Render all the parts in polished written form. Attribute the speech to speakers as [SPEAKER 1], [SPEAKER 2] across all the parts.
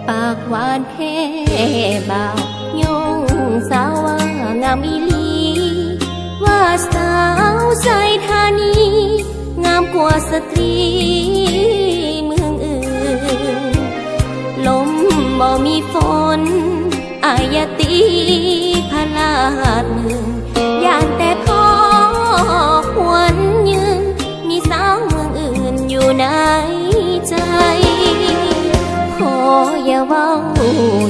[SPEAKER 1] ปากหวานแค่บ่าวยงสาวว่างามอีหลีว่าสาวใจธานีงามกว่าสตรีเมืองอื่นลมบ่มีฝนอายตีพลาดมืออยากแต่พอควรยืนมีสาวเมืองอื่นอยู่ในใจขออย่าเว้า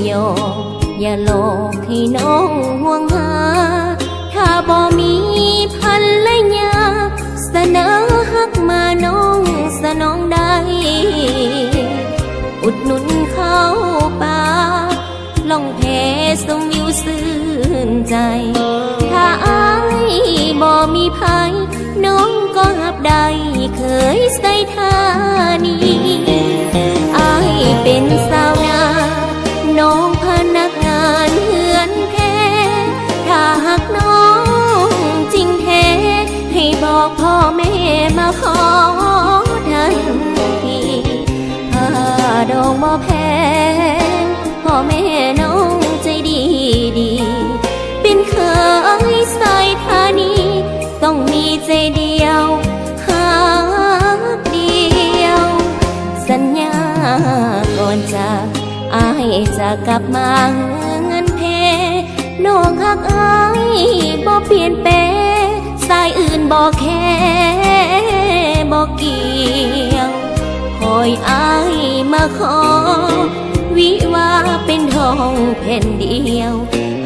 [SPEAKER 1] หยอกอย่าหลอกให้น้องห่วงหาถ้าบ่มีภรรยาเสนอฮักมาน้องสนองได้อุดหนุนเข้าป่าล่องแพสมวิวซื่นใจถ้าอายบ่มีภัยน้องก็หับได้เคยใส่ท่านี้อายเป็นสาวนาน้องพนักงานเฮือนแท้ถ้าหากน้องจริงแท้ให้บอกพ่อแม่มาขอทันทีถ้าดอกบ่แพงพ่อแม่น้องใจดีเป็นเคยใส่ท่านี้ต้องมีใจเดียวหักเดียวสัญญาก่อนจากอายจะกลับมาเงินเพน้องหักอายบ่เปลี่ยนแปลงสายอื่นบ่แค่บ่เกี่ยวคอยอายมาขอวิวาเป็นทองแผ่นเดียว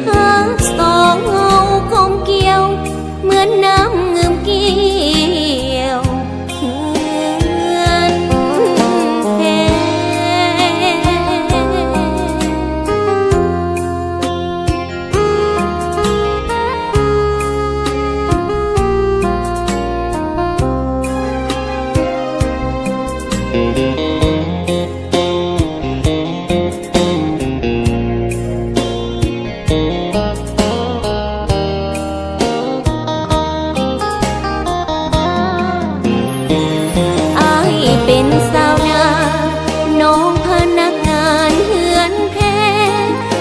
[SPEAKER 1] หักสองเงากลมเกี่ยวเหมือนน้ำเงื่อมเกี่ยวเฮือนแพเป็นสาวนาน้องพนักงานเฮือนแท้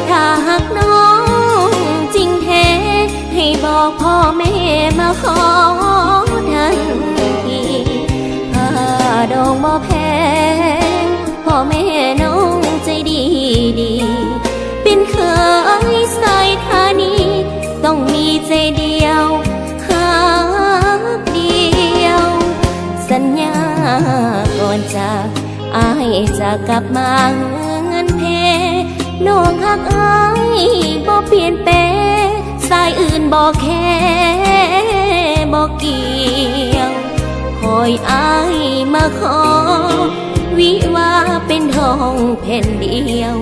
[SPEAKER 1] ถ้าหากน้องจริงแท้ให้บอกพ่อแม่มาขอทันทีถ้าดอกบ่แพงพ่อแม่น้องใจดีเป็นเคยใส่ท่านี้ต้องมีใจเดียวหักเดียวสัญญาก่อนจากอายจะกลับมาเงินเพน้องหักอายบ่เปลี่ยนแปลงสายอื่นบ่แค่บ่เกี่ยวคอยอายมาขอวิวาเป็นทองแผ่นเดียว